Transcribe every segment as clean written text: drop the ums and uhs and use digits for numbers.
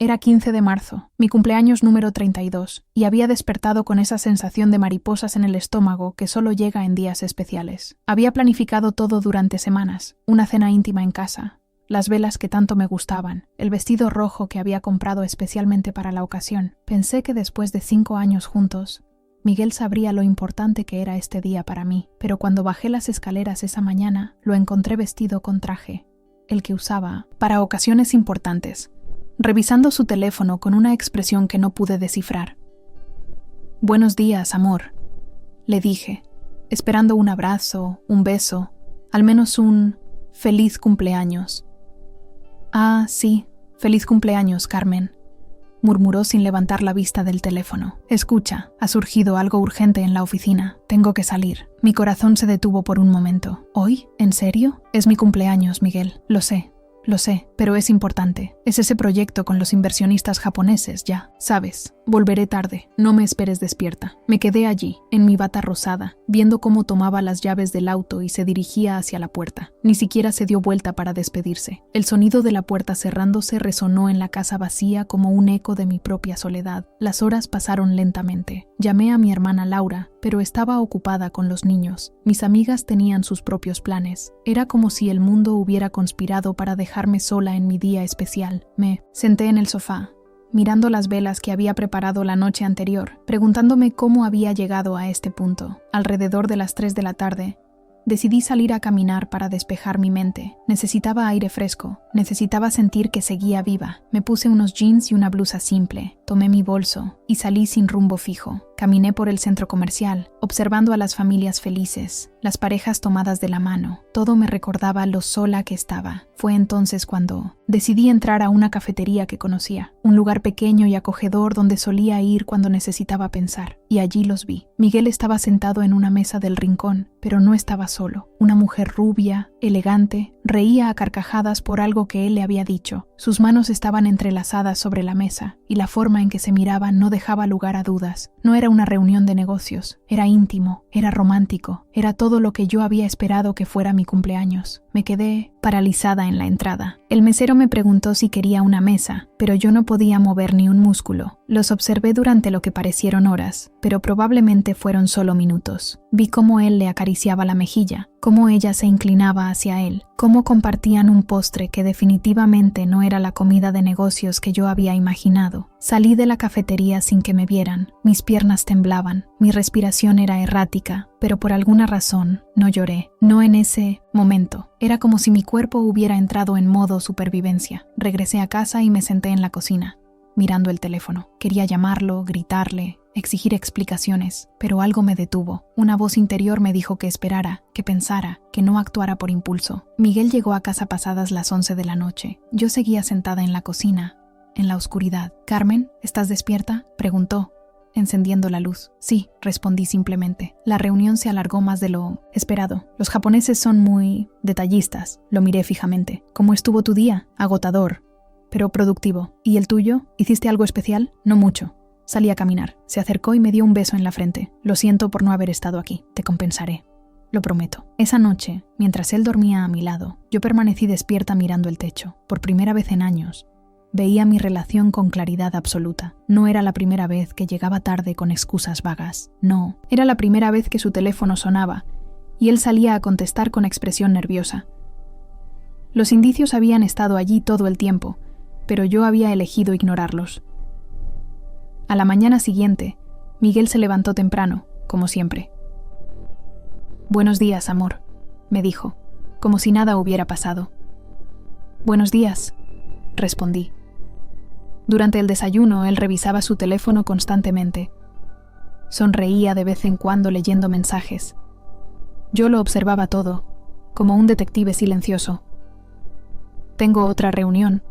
Era 15 de marzo, mi cumpleaños número 32, y había despertado con esa sensación de mariposas en el estómago que solo llega en días especiales. Había planificado todo durante semanas, una cena íntima en casa, las velas que tanto me gustaban, el vestido rojo que había comprado especialmente para la ocasión. Pensé que después de 5 años juntos, Miguel sabría lo importante que era este día para mí, pero cuando bajé las escaleras esa mañana, lo encontré vestido con traje, el que usaba para ocasiones importantes, revisando su teléfono con una expresión que no pude descifrar. «Buenos días, amor», le dije, esperando un abrazo, un beso, al menos un «feliz cumpleaños». «Ah, sí, feliz cumpleaños, Carmen», murmuró sin levantar la vista del teléfono. «Escucha, ha surgido algo urgente en la oficina. Tengo que salir». Mi corazón se detuvo por un momento. «¿Hoy? ¿En serio? Es mi cumpleaños, Miguel. Lo sé, pero es importante. Es ese proyecto con los inversionistas japoneses, ya. Sabes, volveré tarde. No me esperes despierta». Me quedé allí, en mi bata rosada, viendo cómo tomaba las llaves del auto y se dirigía hacia la puerta. Ni siquiera se dio vuelta para despedirse. El sonido de la puerta cerrándose resonó en la casa vacía como un eco de mi propia soledad. Las horas pasaron lentamente. Llamé a mi hermana Laura, pero estaba ocupada con los niños. Mis amigas tenían sus propios planes. Era como si el mundo hubiera conspirado para dejarme sola en mi día especial. Me senté en el sofá, mirando las velas que había preparado la noche anterior, preguntándome cómo había llegado a este punto. Alrededor de las 3 de la tarde, decidí salir a caminar para despejar mi mente. Necesitaba aire fresco, necesitaba sentir que seguía viva. Me puse unos jeans y una blusa simple, tomé mi bolso y salí sin rumbo fijo. Caminé por el centro comercial, observando a las familias felices, las parejas tomadas de la mano. Todo me recordaba lo sola que estaba. Fue entonces cuando decidí entrar a una cafetería que conocía, un lugar pequeño y acogedor donde solía ir cuando necesitaba pensar. Y allí los vi. Miguel estaba sentado en una mesa del rincón, pero no estaba solo. Una mujer rubia, elegante, reía a carcajadas por algo que él le había dicho. Sus manos estaban entrelazadas sobre la mesa, y la forma en que se miraban no dejaba lugar a dudas. No era una reunión de negocios, era íntimo, era romántico, era todo lo que yo había esperado que fuera mi cumpleaños. Me quedé paralizada en la entrada. El mesero me preguntó si quería una mesa, pero yo no podía mover ni un músculo. Los observé durante lo que parecieron horas, pero probablemente fueron solo minutos. Vi cómo él le acariciaba la mejilla, cómo ella se inclinaba hacia él, cómo compartían un postre que definitivamente no era la comida de negocios que yo había imaginado. Salí de la cafetería sin que me vieran. Mis piernas temblaban, mi respiración era errática, pero por alguna razón no lloré. No en ese momento. Era como si mi cuerpo hubiera entrado en modo supervivencia. Regresé a casa y me senté en la cocina, mirando el teléfono. Quería llamarlo, gritarle, exigir explicaciones, pero algo me detuvo. Una voz interior me dijo que esperara, que pensara, que no actuara por impulso. Miguel llegó a casa pasadas las 11 de la noche. Yo seguía sentada en la cocina, en la oscuridad. «Carmen, ¿estás despierta?», preguntó, encendiendo la luz. «Sí», respondí simplemente. La reunión se alargó más de lo esperado. Los japoneses son muy detallistas. Lo miré fijamente. «¿Cómo estuvo tu día?». «Agotador, pero productivo». «¿Y el tuyo? ¿Hiciste algo especial?». «No mucho. Salí a caminar». Se acercó y me dio un beso en la frente. «Lo siento por no haber estado aquí. Te compensaré. Lo prometo». Esa noche, mientras él dormía a mi lado, yo permanecí despierta mirando el techo. Por primera vez en años, veía mi relación con claridad absoluta. No era la primera vez que llegaba tarde con excusas vagas. No, era la primera vez que su teléfono sonaba y él salía a contestar con expresión nerviosa. Los indicios habían estado allí todo el tiempo, pero yo había elegido ignorarlos. A la mañana siguiente, Miguel se levantó temprano, como siempre. «Buenos días, amor», me dijo, como si nada hubiera pasado. «Buenos días», respondí. Durante el desayuno, él revisaba su teléfono constantemente. Sonreía de vez en cuando leyendo mensajes. Yo lo observaba todo, como un detective silencioso. «Tengo otra reunión».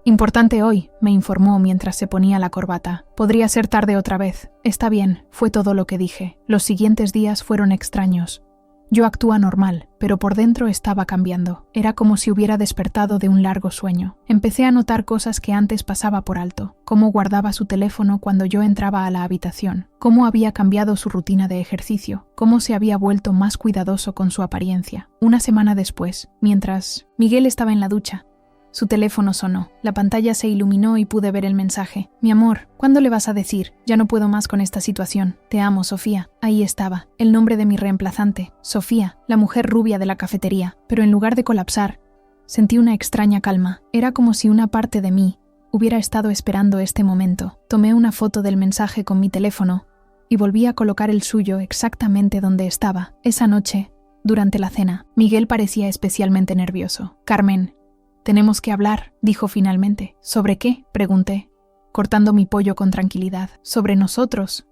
«Importante hoy», me informó mientras se ponía la corbata. «Podría ser tarde otra vez». «Está bien», fue todo lo que dije. Los siguientes días fueron extraños. Yo actuaba normal, pero por dentro estaba cambiando. Era como si hubiera despertado de un largo sueño. Empecé a notar cosas que antes pasaba por alto. Cómo guardaba su teléfono cuando yo entraba a la habitación. Cómo había cambiado su rutina de ejercicio. Cómo se había vuelto más cuidadoso con su apariencia. Una semana después, mientras Miguel estaba en la ducha, Su teléfono sonó. La pantalla se iluminó y pude ver el mensaje. Mi amor, ¿cuándo le vas a decir? Ya no puedo más con esta situación. Te amo, Sofía. Ahí estaba, el nombre de mi reemplazante. Sofía, la mujer rubia de la cafetería. Pero en lugar de colapsar, sentí una extraña calma. Era como si una parte de mí hubiera estado esperando este momento. Tomé una foto del mensaje con mi teléfono y volví a colocar el suyo exactamente donde estaba. Esa noche, durante la cena, Miguel parecía especialmente nervioso. Carmen, tenemos que hablar, dijo finalmente. ¿Sobre qué?, pregunté, cortando mi pollo con tranquilidad. Sobre nosotros,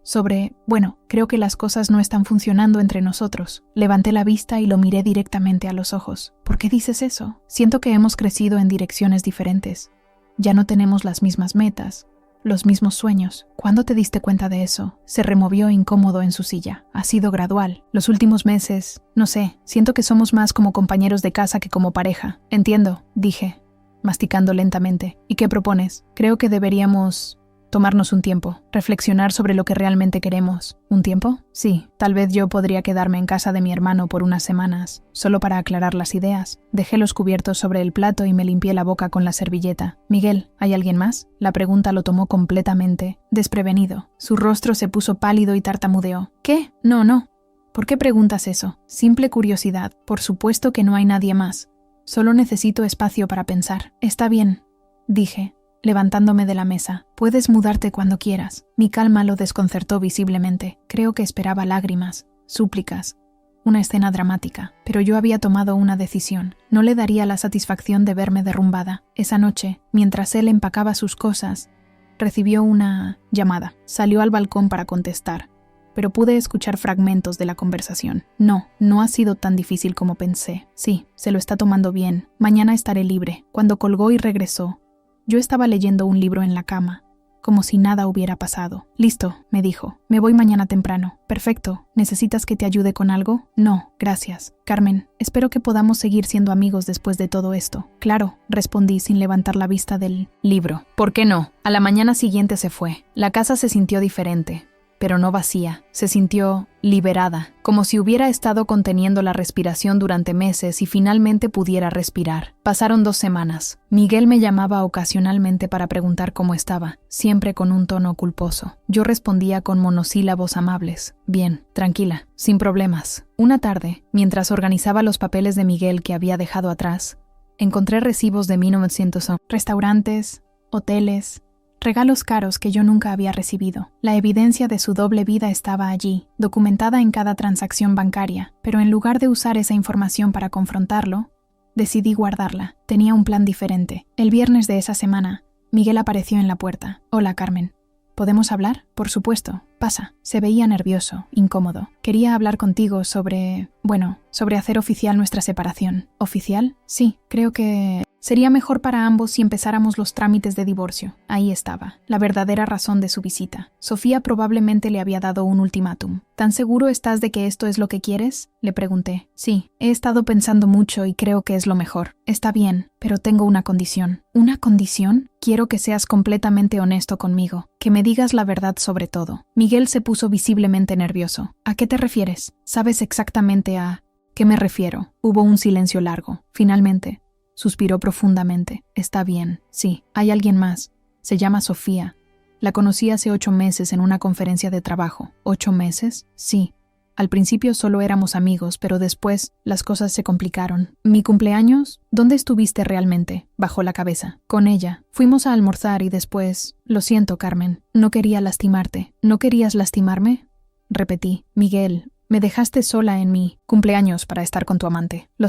bueno, creo que las cosas no están funcionando entre nosotros. Levanté la vista y lo miré directamente a los ojos. ¿Por qué dices eso? Siento que hemos crecido en direcciones diferentes. Ya no tenemos las mismas metas, los mismos sueños. ¿Cuándo te diste cuenta de eso? Se removió incómodo en su silla. Ha sido gradual. Los últimos meses, no sé, siento que somos más como compañeros de casa que como pareja. Entiendo, dije, masticando lentamente. ¿Y qué propones? Creo que deberíamos tomarnos un tiempo, reflexionar sobre lo que realmente queremos. ¿Un tiempo? Sí, tal vez yo podría quedarme en casa de mi hermano por unas semanas, solo para aclarar las ideas. Dejé los cubiertos sobre el plato y me limpié la boca con la servilleta. Miguel, ¿hay alguien más? La pregunta lo tomó completamente desprevenido. Su rostro se puso pálido y tartamudeó. ¿Qué? No. ¿Por qué preguntas eso? Simple curiosidad. Por supuesto que no hay nadie más. Solo necesito espacio para pensar. Está bien, dije, levantándome de la mesa. Puedes mudarte cuando quieras. Mi calma lo desconcertó visiblemente. Creo que esperaba lágrimas, súplicas, una escena dramática. Pero yo había tomado una decisión. No le daría la satisfacción de verme derrumbada. Esa noche, mientras él empacaba sus cosas, recibió una llamada. Salió al balcón para contestar, pero pude escuchar fragmentos de la conversación. No ha sido tan difícil como pensé. Sí, se lo está tomando bien. Mañana estaré libre. Cuando colgó y regresó, yo estaba leyendo un libro en la cama, como si nada hubiera pasado. Listo, me dijo. Me voy mañana temprano. Perfecto. ¿Necesitas que te ayude con algo? No, gracias. Carmen, espero que podamos seguir siendo amigos después de todo esto. Claro, respondí sin levantar la vista del libro. ¿Por qué no? A la mañana siguiente se fue. La casa se sintió diferente, pero no vacía. Se sintió liberada, como si hubiera estado conteniendo la respiración durante meses y finalmente pudiera respirar. Pasaron 2 semanas. Miguel me llamaba ocasionalmente para preguntar cómo estaba, siempre con un tono culposo. Yo respondía con monosílabos amables. Bien, tranquila, sin problemas. Una tarde, mientras organizaba los papeles de Miguel que había dejado atrás, encontré recibos de 1900 restaurantes, hoteles, regalos caros que yo nunca había recibido. La evidencia de su doble vida estaba allí, documentada en cada transacción bancaria, pero en lugar de usar esa información para confrontarlo, decidí guardarla. Tenía un plan diferente. El viernes de esa semana, Miguel apareció en la puerta. Hola, Carmen. ¿Podemos hablar? Por supuesto. Pasa. Se veía nervioso, incómodo. Quería hablar contigo sobre hacer oficial nuestra separación. ¿Oficial? Sí, creo que sería mejor para ambos si empezáramos los trámites de divorcio. Ahí estaba, la verdadera razón de su visita. Sofía probablemente le había dado un ultimátum. ¿Tan seguro estás de que esto es lo que quieres?, le pregunté. Sí, he estado pensando mucho y creo que es lo mejor. Está bien, pero tengo una condición. ¿Una condición? Quiero que seas completamente honesto conmigo, que me digas la verdad sobre todo. Miguel se puso visiblemente nervioso. ¿A qué te refieres? ¿Sabes exactamente a qué me refiero? Hubo un silencio largo. Finalmente, suspiró profundamente. Está bien, sí. Hay alguien más. Se llama Sofía. La conocí hace 8 meses en una conferencia de trabajo. ¿8 meses? Sí. Al principio solo éramos amigos, pero después las cosas se complicaron. ¿Mi cumpleaños? ¿Dónde estuviste realmente? Bajó la cabeza. Con ella. Fuimos a almorzar y después... Lo siento, Carmen. No quería lastimarte. ¿No querías lastimarme? Repetí. Miguel, me dejaste sola en mi cumpleaños para estar con tu amante. Lo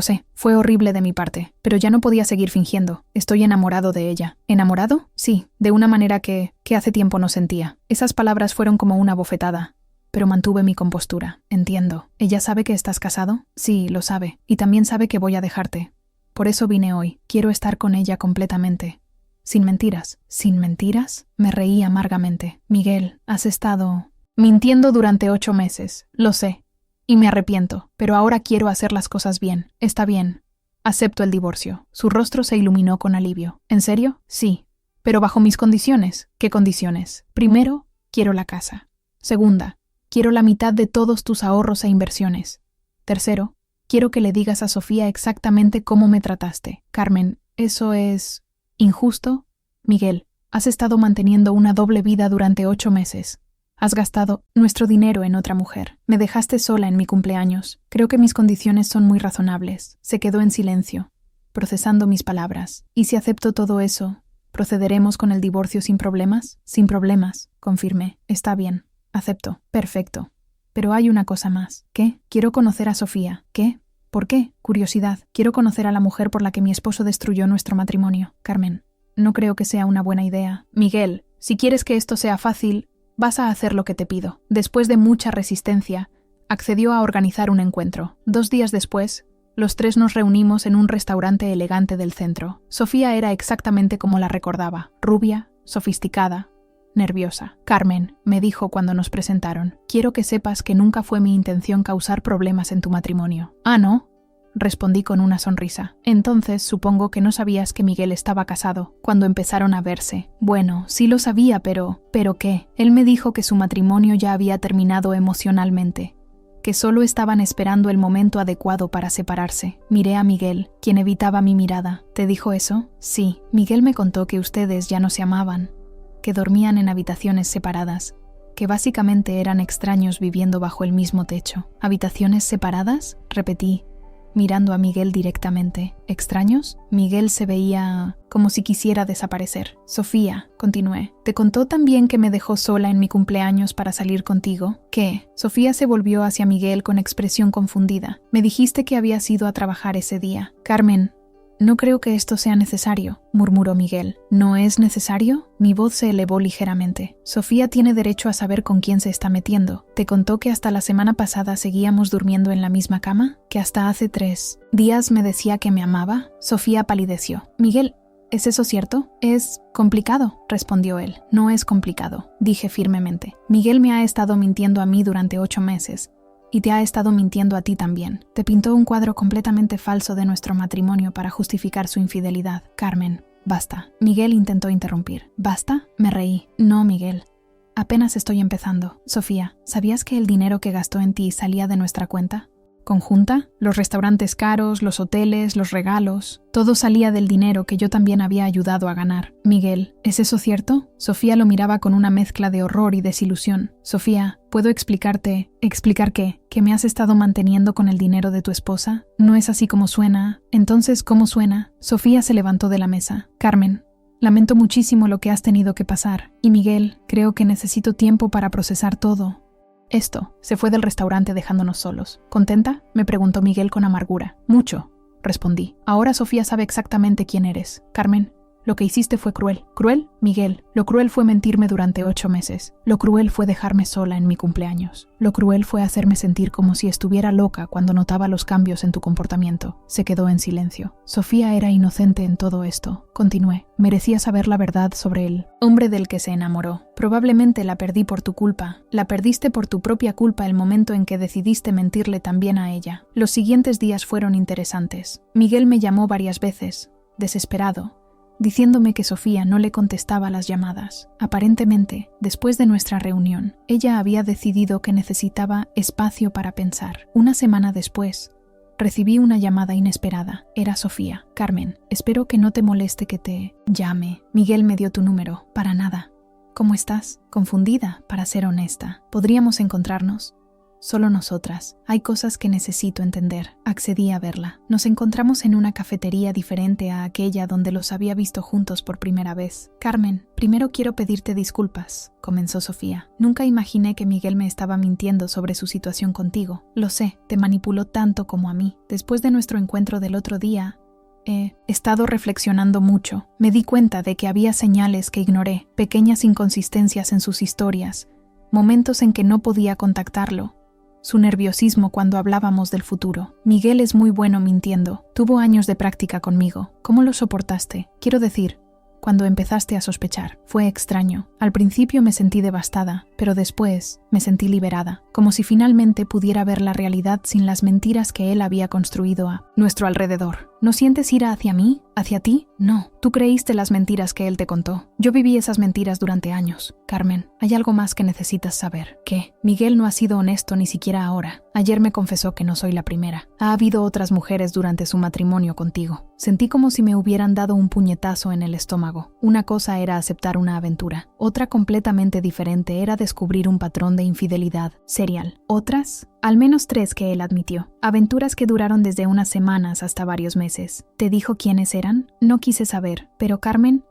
sé, fue horrible de mi parte, pero ya no podía seguir fingiendo. Estoy enamorado de ella. ¿Enamorado? Sí, de una manera que hace tiempo no sentía. Esas palabras fueron como una bofetada, pero mantuve mi compostura. Entiendo. ¿Ella sabe que estás casado? Sí, lo sabe, y también sabe que voy a dejarte. Por eso vine hoy. Quiero estar con ella completamente. Sin mentiras. ¿Sin mentiras? Me reí amargamente. Miguel, has estado mintiendo durante 8 meses. Lo sé. Y me arrepiento, pero ahora quiero hacer las cosas bien. Está bien. Acepto el divorcio. Su rostro se iluminó con alivio. ¿En serio? Sí. Pero bajo mis condiciones. ¿Qué condiciones? Primero, quiero la casa. Segunda, quiero la mitad de todos tus ahorros e inversiones. Tercero, quiero que le digas a Sofía exactamente cómo me trataste. Carmen, Eso es injusto. Miguel, has estado manteniendo una doble vida durante 8 meses. Has gastado nuestro dinero en otra mujer. Me dejaste sola en mi cumpleaños. Creo que mis condiciones son muy razonables. Se quedó en silencio, procesando mis palabras. ¿Y si acepto todo eso, procederemos con el divorcio sin problemas? Sin problemas, confirmé. Está bien. Acepto. Perfecto. Pero hay una cosa más. ¿Qué? Quiero conocer a Sofía. ¿Qué? ¿Por qué? Curiosidad. Quiero conocer a la mujer por la que mi esposo destruyó nuestro matrimonio. Carmen. No creo que sea una buena idea. Miguel, si quieres que esto sea fácil, vas a hacer lo que te pido. Después de mucha resistencia, accedió a organizar un encuentro. 2 días después, los 3 nos reunimos en un restaurante elegante del centro. Sofía era exactamente como la recordaba, rubia, sofisticada, nerviosa. Carmen, me dijo cuando nos presentaron, quiero que sepas que nunca fue mi intención causar problemas en tu matrimonio. Ah, ¿no? Respondí con una sonrisa. Entonces supongo que no sabías que Miguel estaba casado cuando empezaron a verse. Bueno, sí lo sabía, pero... ¿Pero qué? Él me dijo que su matrimonio ya había terminado emocionalmente, que solo estaban esperando el momento adecuado para separarse. Miré a Miguel, quien evitaba mi mirada. ¿Te dijo eso? Sí. Miguel me contó que ustedes ya no se amaban, que dormían en habitaciones separadas, que básicamente eran extraños viviendo bajo el mismo techo. ¿Habitaciones separadas? Repetí, mirando a Miguel directamente. ¿Extraños? Miguel se veía como si quisiera desaparecer. Sofía, continué, ¿te contó también que me dejó sola en mi cumpleaños para salir contigo? ¿Qué? Sofía se volvió hacia Miguel con expresión confundida. Me dijiste que habías ido a trabajar ese día. Carmen, no creo que esto sea necesario, murmuró Miguel. ¿No es necesario? Mi voz se elevó ligeramente. Sofía tiene derecho a saber con quién se está metiendo. ¿Te contó que hasta la semana pasada seguíamos durmiendo en la misma cama? ¿Que hasta hace 3 días me decía que me amaba? Sofía palideció. Miguel, ¿es eso cierto? Es complicado, respondió él. No es complicado, dije firmemente. Miguel me ha estado mintiendo a mí durante 8 meses. Y te ha estado mintiendo a ti también. Te pintó un cuadro completamente falso de nuestro matrimonio para justificar su infidelidad. Carmen, basta. Miguel intentó interrumpir. ¿Basta? Me reí. No, Miguel. Apenas estoy empezando. Sofía, ¿sabías que el dinero que gastó en ti salía de nuestra cuenta conjunta? Los restaurantes caros, los hoteles, los regalos, todo salía del dinero que yo también había ayudado a ganar. Miguel, ¿es eso cierto? Sofía lo miraba con una mezcla de horror y desilusión. Sofía, ¿puedo explicarte? ¿Explicar qué? ¿Que me has estado manteniendo con el dinero de tu esposa? ¿No es así como suena? Entonces, ¿cómo suena? Sofía se levantó de la mesa. Carmen, lamento muchísimo lo que has tenido que pasar. Y Miguel, creo que necesito tiempo para procesar todo. Esto. Se fue del restaurante dejándonos solos. ¿Contenta? Me preguntó Miguel con amargura. Mucho, respondí. Ahora Sofía sabe exactamente quién eres. Carmen, lo que hiciste fue cruel. ¿Cruel? Miguel, lo cruel fue mentirme durante 8 meses. Lo cruel fue dejarme sola en mi cumpleaños. Lo cruel fue hacerme sentir como si estuviera loca cuando notaba los cambios en tu comportamiento. Se quedó en silencio. Sofía era inocente en todo esto. Continué. Merecía saber la verdad sobre el hombre del que se enamoró. Probablemente la perdí por tu culpa. La perdiste por tu propia culpa el momento en que decidiste mentirle también a ella. Los siguientes días fueron interesantes. Miguel me llamó varias veces, desesperado, diciéndome que Sofía no le contestaba las llamadas. Aparentemente, después de nuestra reunión, ella había decidido que necesitaba espacio para pensar. Una semana después, recibí una llamada inesperada. Era Sofía. Carmen, espero que no te moleste que te llame. Miguel me dio tu número. Para nada. ¿Cómo estás? Confundida, para ser honesta. ¿Podríamos encontrarnos? Solo nosotras. Hay cosas que necesito entender. Accedí a verla. Nos encontramos en una cafetería diferente a aquella donde los había visto juntos por primera vez. Carmen, primero quiero pedirte disculpas, comenzó Sofía. Nunca imaginé que Miguel me estaba mintiendo sobre su situación contigo. Lo sé, te manipuló tanto como a mí. Después de nuestro encuentro del otro día, he estado reflexionando mucho. Me di cuenta de que había señales que ignoré, pequeñas inconsistencias en sus historias, momentos en que no podía contactarlo. Su nerviosismo cuando hablábamos del futuro. Miguel es muy bueno mintiendo. Tuvo años de práctica conmigo. ¿Cómo lo soportaste? Quiero decir, cuando empezaste a sospechar. Fue extraño. Al principio me sentí devastada, pero después me sentí liberada, como si finalmente pudiera ver la realidad sin las mentiras que él había construido. nuestro alrededor. ¿No sientes ira hacia mí? ¿Hacia ti? No. Tú creíste las mentiras que él te contó. Yo viví esas mentiras durante años. Carmen, hay algo más que necesitas saber. ¿Qué? Miguel no ha sido honesto ni siquiera ahora. Ayer me confesó que no soy la primera. Ha habido otras mujeres durante su matrimonio contigo. Sentí como si me hubieran dado un puñetazo en el estómago. Una cosa era aceptar una aventura. Otra completamente diferente era descubrir un patrón de infidelidad serial. Otras, al menos 3 que él admitió. Aventuras que duraron desde unas semanas hasta varios meses. ¿Te dijo quiénes eran? No quise saber, pero Carmen,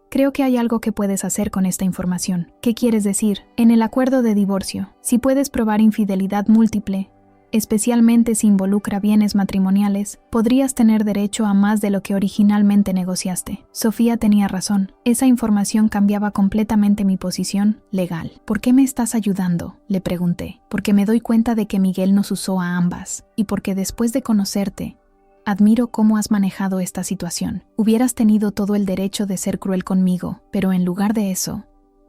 creo que hay algo que puedes hacer con esta información. ¿Qué quieres decir? En el acuerdo de divorcio, si puedes probar infidelidad múltiple, especialmente si involucra bienes matrimoniales, podrías tener derecho a más de lo que originalmente negociaste. Sofía tenía razón. Esa información cambiaba completamente mi posición legal. ¿Por qué me estás ayudando?, le pregunté. Porque me doy cuenta de que Miguel nos usó a ambas, y porque después de conocerte, admiro cómo has manejado esta situación. Hubieras tenido todo el derecho de ser cruel conmigo, pero en lugar de eso,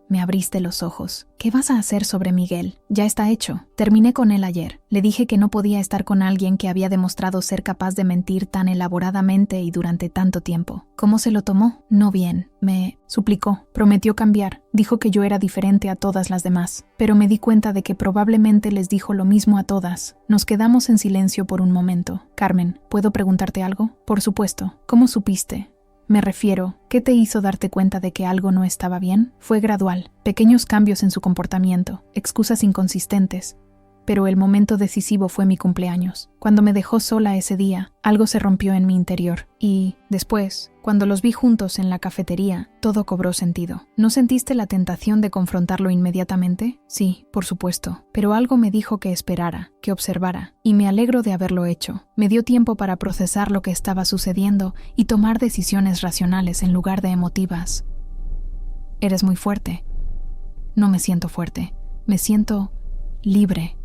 me abriste los ojos. ¿Qué vas a hacer sobre Miguel? Ya está hecho. Terminé con él ayer. Le dije que no podía estar con alguien que había demostrado ser capaz de mentir tan elaboradamente y durante tanto tiempo. ¿Cómo se lo tomó? No bien. Me suplicó. Prometió cambiar. Dijo que yo era diferente a todas las demás. Pero me di cuenta de que probablemente les dijo lo mismo a todas. Nos quedamos en silencio por un momento. Carmen, ¿puedo preguntarte algo? Por supuesto. ¿Cómo supiste? Me refiero, ¿qué te hizo darte cuenta de que algo no estaba bien? Fue gradual, pequeños cambios en su comportamiento, excusas inconsistentes. Pero el momento decisivo fue mi cumpleaños. Cuando me dejó sola ese día, algo se rompió en mi interior. Y, después, cuando los vi juntos en la cafetería, todo cobró sentido. ¿No sentiste la tentación de confrontarlo inmediatamente? Sí, por supuesto. Pero algo me dijo que esperara, que observara. Y me alegro de haberlo hecho. Me dio tiempo para procesar lo que estaba sucediendo y tomar decisiones racionales en lugar de emotivas. Eres muy fuerte. No me siento fuerte. Me siento libre.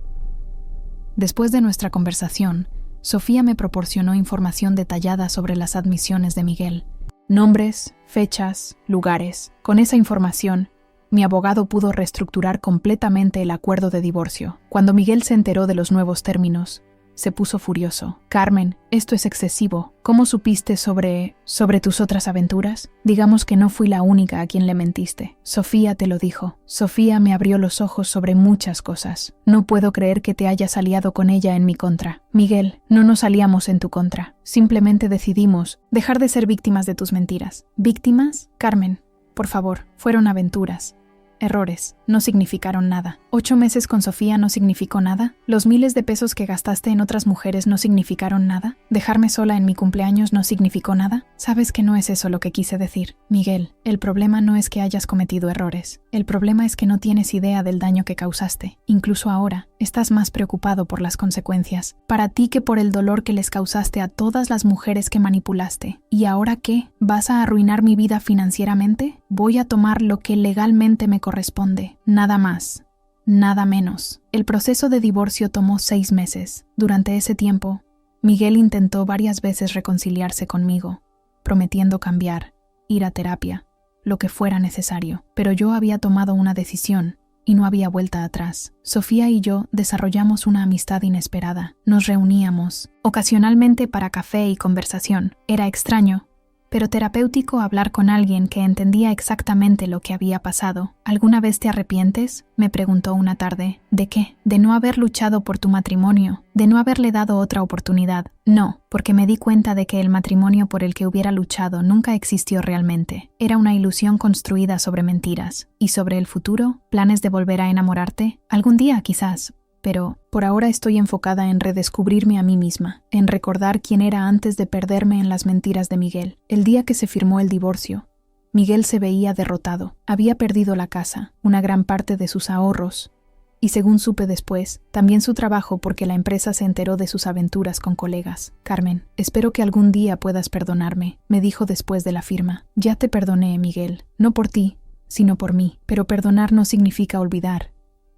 Después de nuestra conversación, Sofía me proporcionó información detallada sobre las admisiones de Miguel. Nombres, fechas, lugares. Con esa información, mi abogado pudo reestructurar completamente el acuerdo de divorcio. Cuando Miguel se enteró de los nuevos términos, se puso furioso. Carmen, esto es excesivo. ¿Cómo supiste sobre tus otras aventuras? Digamos que no fui la única a quien le mentiste. Sofía te lo dijo. Sofía me abrió los ojos sobre muchas cosas. No puedo creer que te hayas aliado con ella en mi contra. Miguel, no nos aliamos en tu contra. Simplemente decidimos dejar de ser víctimas de tus mentiras. ¿Víctimas? Carmen, por favor, fueron aventuras. Errores. No significaron nada. 8 meses con Sofía no significó nada. Los miles de pesos que gastaste en otras mujeres no significaron nada. Dejarme sola en mi cumpleaños no significó nada. Sabes que no es eso lo que quise decir. Miguel, el problema no es que hayas cometido errores. El problema es que no tienes idea del daño que causaste. Incluso ahora, estás más preocupado por las consecuencias. Para ti que por el dolor que les causaste a todas las mujeres que manipulaste. ¿Y ahora qué? ¿Vas a arruinar mi vida financieramente? Voy a tomar lo que legalmente me corresponde. Nada más. Nada menos. El proceso de divorcio tomó 6 meses. Durante ese tiempo, Miguel intentó varias veces reconciliarse conmigo, prometiendo cambiar, ir a terapia, lo que fuera necesario. Pero yo había tomado una decisión y no había vuelta atrás. Sofía y yo desarrollamos una amistad inesperada. Nos reuníamos, ocasionalmente para café y conversación. Era extraño, pero terapéutico hablar con alguien que entendía exactamente lo que había pasado. ¿Alguna vez te arrepientes?, me preguntó una tarde. ¿De qué? De no haber luchado por tu matrimonio, de no haberle dado otra oportunidad. No, porque me di cuenta de que el matrimonio por el que hubiera luchado nunca existió realmente. Era una ilusión construida sobre mentiras. ¿Y sobre el futuro? ¿Planes de volver a enamorarte? Algún día, quizás. Pero por ahora estoy enfocada en redescubrirme a mí misma, en recordar quién era antes de perderme en las mentiras de Miguel. El día que se firmó el divorcio, Miguel se veía derrotado. Había perdido la casa, una gran parte de sus ahorros, y según supe después, también su trabajo porque la empresa se enteró de sus aventuras con colegas. Carmen, espero que algún día puedas perdonarme, me dijo después de la firma. Ya te perdoné, Miguel, no por ti, sino por mí, pero perdonar no significa olvidar.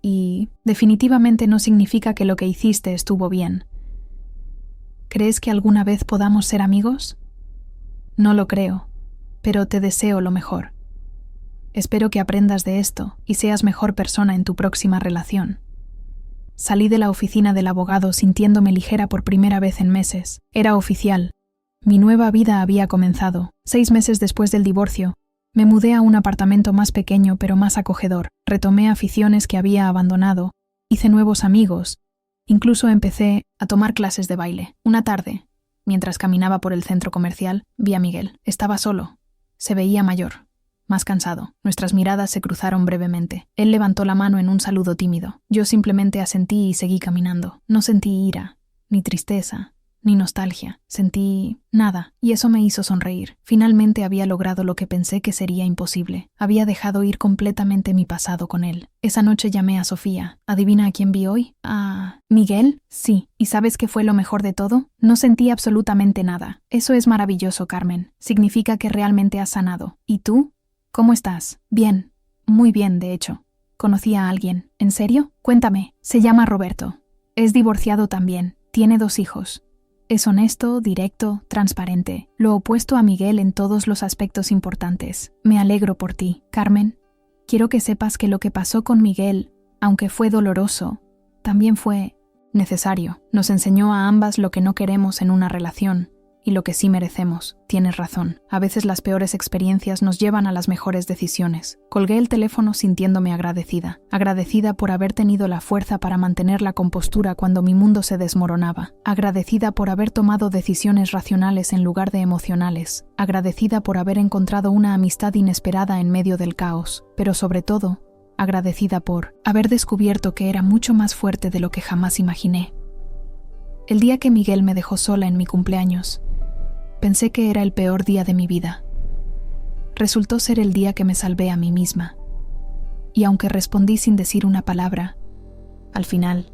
Y definitivamente no significa que lo que hiciste estuvo bien. ¿Crees que alguna vez podamos ser amigos? No lo creo, pero te deseo lo mejor. Espero que aprendas de esto y seas mejor persona en tu próxima relación. Salí de la oficina del abogado sintiéndome ligera por primera vez en meses. Era oficial. Mi nueva vida había comenzado. 6 meses después del divorcio, me mudé a un apartamento más pequeño pero más acogedor. Retomé aficiones que había abandonado. Hice nuevos amigos. Incluso empecé a tomar clases de baile. Una tarde, mientras caminaba por el centro comercial, vi a Miguel. Estaba solo. Se veía mayor, más cansado. Nuestras miradas se cruzaron brevemente. Él levantó la mano en un saludo tímido. Yo simplemente asentí y seguí caminando. No sentí ira, ni tristeza, ni nostalgia. Sentí nada, y eso me hizo sonreír. Finalmente había logrado lo que pensé que sería imposible. Había dejado ir completamente mi pasado con él. Esa noche llamé a Sofía. ¿Adivina a quién vi hoy? ¿A Miguel? Sí. ¿Y sabes qué fue lo mejor de todo? No sentí absolutamente nada. Eso es maravilloso, Carmen. Significa que realmente has sanado. ¿Y tú? ¿Cómo estás? Bien. Muy bien, de hecho. Conocí a alguien. ¿En serio? Cuéntame. Se llama Roberto. Es divorciado también. Tiene 2 hijos. Es honesto, directo, transparente. Lo opuesto a Miguel en todos los aspectos importantes. Me alegro por ti, Carmen. Quiero que sepas que lo que pasó con Miguel, aunque fue doloroso, también fue necesario. Nos enseñó a ambas lo que no queremos en una relación y lo que sí merecemos. Tienes razón. A veces las peores experiencias nos llevan a las mejores decisiones. Colgué el teléfono sintiéndome agradecida. Agradecida por haber tenido la fuerza para mantener la compostura cuando mi mundo se desmoronaba. Agradecida por haber tomado decisiones racionales en lugar de emocionales. Agradecida por haber encontrado una amistad inesperada en medio del caos. Pero sobre todo, agradecida por haber descubierto que era mucho más fuerte de lo que jamás imaginé. El día que Miguel me dejó sola en mi cumpleaños, pensé que era el peor día de mi vida. Resultó ser el día que me salvé a mí misma. Y aunque respondí sin decir una palabra, al final,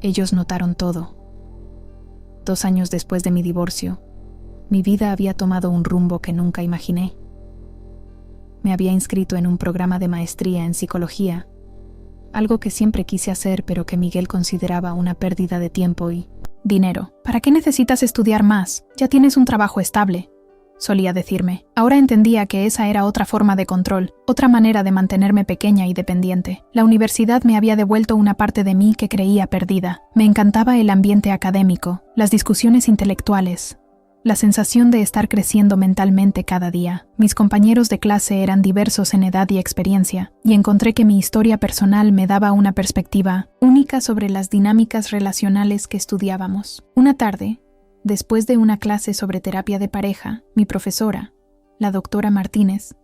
ellos notaron todo. 2 años después de mi divorcio, mi vida había tomado un rumbo que nunca imaginé. Me había inscrito en un programa de maestría en psicología, algo que siempre quise hacer pero que Miguel consideraba una pérdida de tiempo y dinero. ¿Para qué necesitas estudiar más? Ya tienes un trabajo estable, solía decirme. Ahora entendía que esa era otra forma de control, otra manera de mantenerme pequeña y dependiente. La universidad me había devuelto una parte de mí que creía perdida. Me encantaba el ambiente académico, las discusiones intelectuales, la sensación de estar creciendo mentalmente cada día. Mis compañeros de clase eran diversos en edad y experiencia, y encontré que mi historia personal me daba una perspectiva única sobre las dinámicas relacionales que estudiábamos. Una tarde, después de una clase sobre terapia de pareja, mi profesora, la doctora Martínez,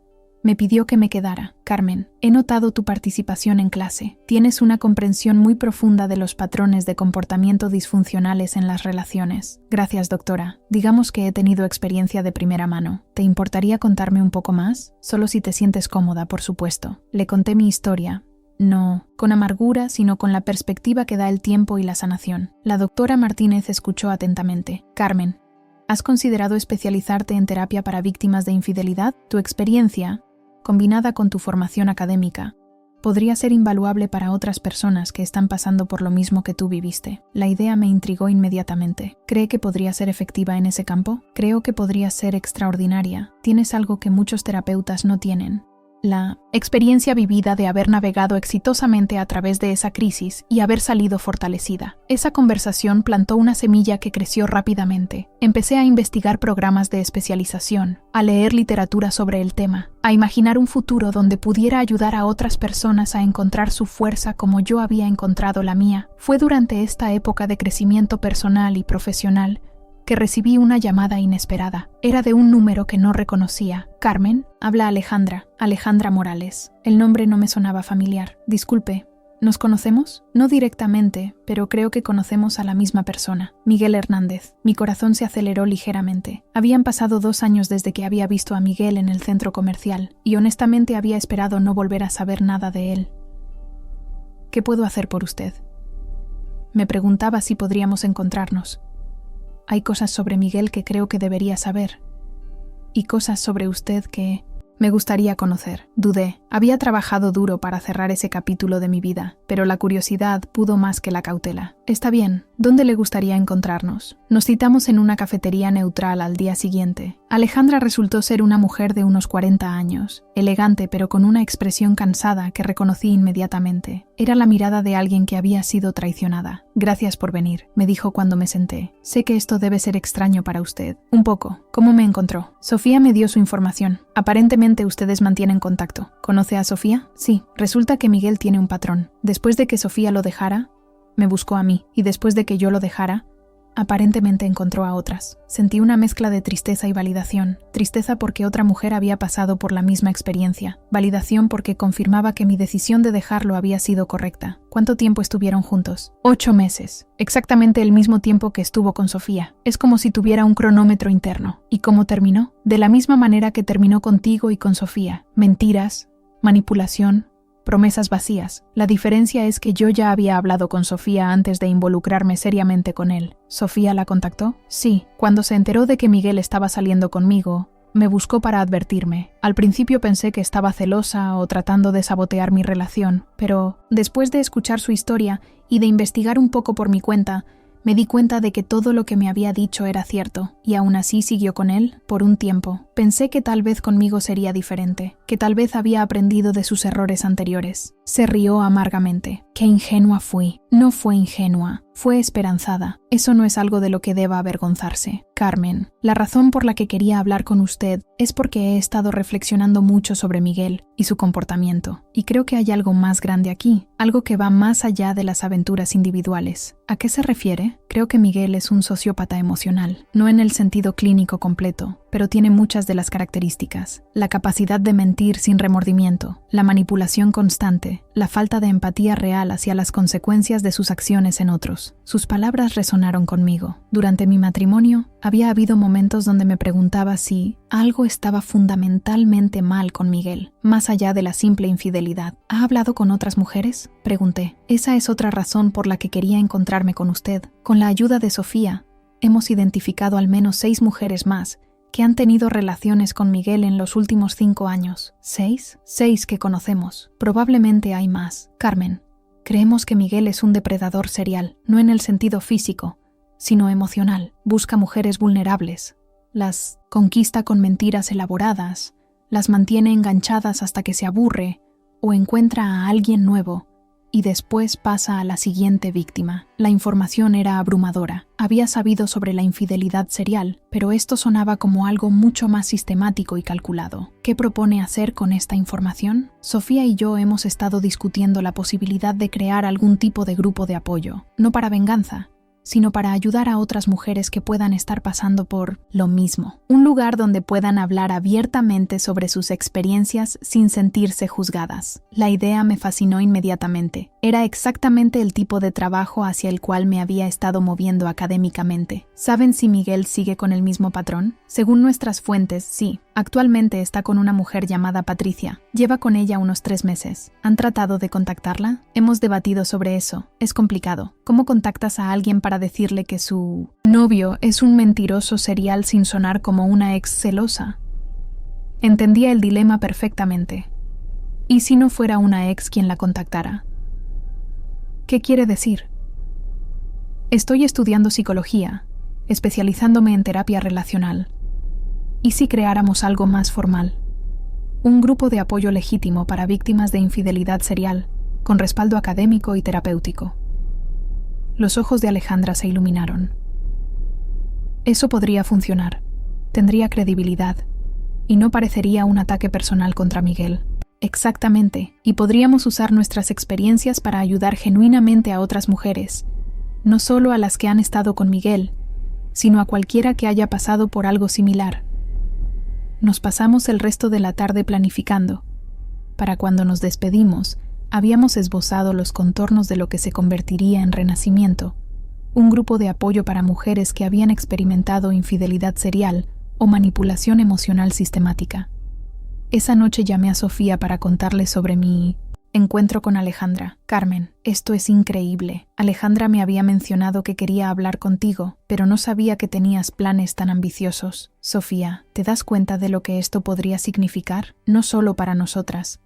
me pidió que me quedara. Carmen, he notado tu participación en clase. Tienes una comprensión muy profunda de los patrones de comportamiento disfuncionales en las relaciones. Gracias, doctora. Digamos que he tenido experiencia de primera mano. ¿Te importaría contarme un poco más? Solo si te sientes cómoda, por supuesto. Le conté mi historia. No con amargura, sino con la perspectiva que da el tiempo y la sanación. La doctora Martínez escuchó atentamente. Carmen, ¿has considerado especializarte en terapia para víctimas de infidelidad? Tu experiencia, combinada con tu formación académica, podría ser invaluable para otras personas que están pasando por lo mismo que tú viviste. La idea me intrigó inmediatamente. ¿Cree que podría ser efectiva en ese campo? Creo que podría ser extraordinaria. Tienes algo que muchos terapeutas no tienen: la experiencia vivida de haber navegado exitosamente a través de esa crisis y haber salido fortalecida. Esa conversación plantó una semilla que creció rápidamente. Empecé a investigar programas de especialización, a leer literatura sobre el tema, a imaginar un futuro donde pudiera ayudar a otras personas a encontrar su fuerza como yo había encontrado la mía. Fue durante esta época de crecimiento personal y profesional que recibí una llamada inesperada. Era de un número que no reconocía. Carmen, habla Alejandra. Alejandra Morales. El nombre no me sonaba familiar. Disculpe, ¿nos conocemos? No directamente, pero creo que conocemos a la misma persona. Miguel Hernández. Mi corazón se aceleró ligeramente. Habían pasado 2 años desde que había visto a Miguel en el centro comercial, y honestamente había esperado no volver a saber nada de él. ¿Qué puedo hacer por usted? Me preguntaba si podríamos encontrarnos. Hay cosas sobre Miguel que creo que debería saber, y cosas sobre usted que me gustaría conocer. Dudé. Había trabajado duro para cerrar ese capítulo de mi vida, pero la curiosidad pudo más que la cautela. Está bien. ¿Dónde le gustaría encontrarnos? Nos citamos en una cafetería neutral al día siguiente, Alejandra resultó ser una mujer de unos 40 años, elegante pero con una expresión cansada que reconocí inmediatamente. Era la mirada de alguien que había sido traicionada. «Gracias por venir», me dijo cuando me senté. «Sé que esto debe ser extraño para usted». «Un poco. ¿Cómo me encontró?» Sofía me dio su información. «Aparentemente ustedes mantienen contacto. ¿Conoce a Sofía?» «Sí. Resulta que Miguel tiene un patrón. Después de que Sofía lo dejara, me buscó a mí, y después de que yo lo dejara, aparentemente encontró a otras». Sentí una mezcla de tristeza y validación. Tristeza porque otra mujer había pasado por la misma experiencia. Validación porque confirmaba que mi decisión de dejarlo había sido correcta. ¿Cuánto tiempo estuvieron juntos? 8 meses. Exactamente el mismo tiempo que estuvo con Sofía. Es como si tuviera un cronómetro interno. ¿Y cómo terminó? De la misma manera que terminó contigo y con Sofía. Mentiras, manipulación, promesas vacías. La diferencia es que yo ya había hablado con Sofía antes de involucrarme seriamente con él. ¿Sofía la contactó? Sí. Cuando se enteró de que Miguel estaba saliendo conmigo, me buscó para advertirme. Al principio pensé que estaba celosa o tratando de sabotear mi relación, pero después de escuchar su historia y de investigar un poco por mi cuenta, me di cuenta de que todo lo que me había dicho era cierto, y aún así siguió con él por un tiempo. Pensé que tal vez conmigo sería diferente, que tal vez había aprendido de sus errores anteriores. Se rió amargamente. ¡Qué ingenua fui! No fue ingenua, fue esperanzada. Eso no es algo de lo que deba avergonzarse. Carmen, la razón por la que quería hablar con usted es porque he estado reflexionando mucho sobre Miguel y su comportamiento, y creo que hay algo más grande aquí, algo que va más allá de las aventuras individuales. ¿A qué se refiere? Creo que Miguel es un sociópata emocional, no en el sentido clínico completo, pero tiene muchas de las características: la capacidad de mentir sin remordimiento, la manipulación constante, la falta de empatía real hacia las consecuencias de sus acciones en otros. Sus palabras resonaron conmigo. Durante mi matrimonio, había habido momentos donde me preguntaba si algo estaba fundamentalmente mal con Miguel, más allá de la simple infidelidad. ¿Ha hablado con otras mujeres?, pregunté. Esa es otra razón por la que quería encontrarme con usted. Con la ayuda de Sofía, hemos identificado al menos 6 mujeres más que han tenido relaciones con Miguel en los últimos 5 años. ¿6? 6 que conocemos. Probablemente hay más. Carmen, creemos que Miguel es un depredador serial, no en el sentido físico, sino emocional. Busca mujeres vulnerables, las conquista con mentiras elaboradas, las mantiene enganchadas hasta que se aburre o encuentra a alguien nuevo y después pasa a la siguiente víctima. La información era abrumadora. Había sabido sobre la infidelidad serial, pero esto sonaba como algo mucho más sistemático y calculado. ¿Qué propone hacer con esta información? Sofía y yo hemos estado discutiendo la posibilidad de crear algún tipo de grupo de apoyo, no para venganza, sino para ayudar a otras mujeres que puedan estar pasando por lo mismo. Un lugar donde puedan hablar abiertamente sobre sus experiencias sin sentirse juzgadas. La idea me fascinó inmediatamente. Era exactamente el tipo de trabajo hacia el cual me había estado moviendo académicamente. ¿Saben si Miguel sigue con el mismo patrón? Según nuestras fuentes, sí. Actualmente está con una mujer llamada Patricia. Lleva con ella unos 3 meses. ¿Han tratado de contactarla? Hemos debatido sobre eso. Es complicado. ¿Cómo contactas a alguien para decirle que su novio es un mentiroso serial sin sonar como una ex celosa? Entendía el dilema perfectamente. ¿Y si no fuera una ex quien la contactara? ¿Qué quiere decir? Estoy estudiando psicología, especializándome en terapia relacional. ¿Y si creáramos algo más formal? Un grupo de apoyo legítimo para víctimas de infidelidad serial, con respaldo académico y terapéutico. Los ojos de Alejandra se iluminaron. Eso podría funcionar. Tendría credibilidad. Y no parecería un ataque personal contra Miguel. Exactamente. Y podríamos usar nuestras experiencias para ayudar genuinamente a otras mujeres. No solo a las que han estado con Miguel, sino a cualquiera que haya pasado por algo similar. Nos pasamos el resto de la tarde planificando. Para cuando nos despedimos, habíamos esbozado los contornos de lo que se convertiría en Renacimiento, un grupo de apoyo para mujeres que habían experimentado infidelidad serial o manipulación emocional sistemática. Esa noche llamé a Sofía para contarle sobre mi encuentro con Alejandra. Carmen, esto es increíble. Alejandra me había mencionado que quería hablar contigo, pero no sabía que tenías planes tan ambiciosos. Sofía, ¿te das cuenta de lo que esto podría significar? No solo para nosotras,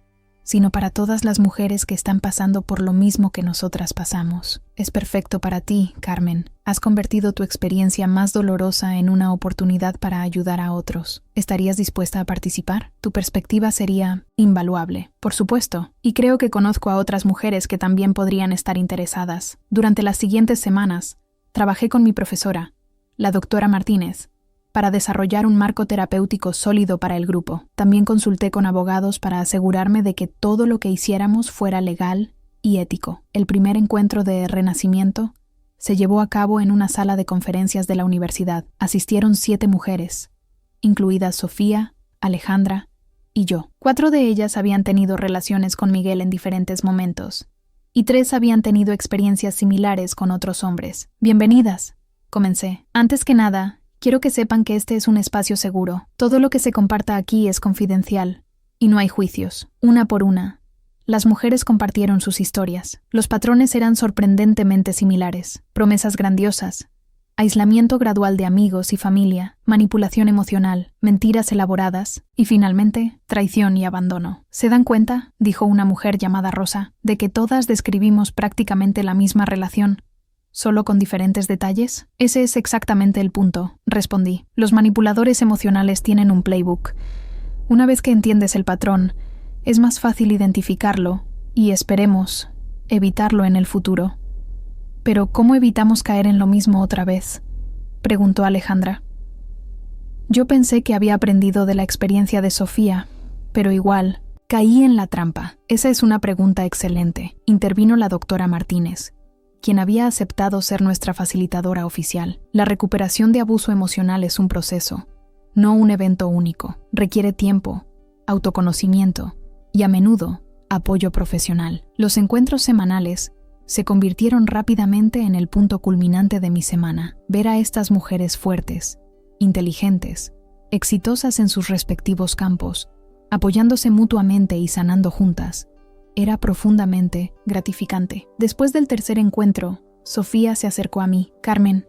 sino para todas las mujeres que están pasando por lo mismo que nosotras pasamos. Es perfecto para ti, Carmen. Has convertido tu experiencia más dolorosa en una oportunidad para ayudar a otros. ¿Estarías dispuesta a participar? Tu perspectiva sería invaluable. Por supuesto, y creo que conozco a otras mujeres que también podrían estar interesadas. Durante las siguientes semanas, trabajé con mi profesora, la doctora Martínez, para desarrollar un marco terapéutico sólido para el grupo. También consulté con abogados para asegurarme de que todo lo que hiciéramos fuera legal y ético. El primer encuentro de renacimiento se llevó a cabo en una sala de conferencias de la universidad. Asistieron 7 mujeres, incluidas Sofía, Alejandra y yo. 4 de ellas habían tenido relaciones con Miguel en diferentes momentos, y 3 habían tenido experiencias similares con otros hombres. Bienvenidas, comencé. Antes que nada, quiero que sepan que este es un espacio seguro. Todo lo que se comparta aquí es confidencial, y no hay juicios. Una por una, las mujeres compartieron sus historias. Los patrones eran sorprendentemente similares. Promesas grandiosas, aislamiento gradual de amigos y familia, manipulación emocional, mentiras elaboradas y, finalmente, traición y abandono. ¿Se dan cuenta?, dijo una mujer llamada Rosa, de que todas describimos prácticamente la misma relación, ¿solo con diferentes detalles? Ese es exactamente el punto, respondí. Los manipuladores emocionales tienen un playbook. Una vez que entiendes el patrón, es más fácil identificarlo y, esperemos, evitarlo en el futuro. ¿Pero cómo evitamos caer en lo mismo otra vez?, preguntó Alejandra. Yo pensé que había aprendido de la experiencia de Sofía, pero igual, caí en la trampa. Esa es una pregunta excelente, intervino la doctora Martínez, quien había aceptado ser nuestra facilitadora oficial. La recuperación de abuso emocional es un proceso, no un evento único. Requiere tiempo, autoconocimiento y, a menudo, apoyo profesional. Los encuentros semanales se convirtieron rápidamente en el punto culminante de mi semana. Ver a estas mujeres fuertes, inteligentes, exitosas en sus respectivos campos, apoyándose mutuamente y sanando juntas, era profundamente gratificante. Después del tercer encuentro, Sofía se acercó a mí. Carmen,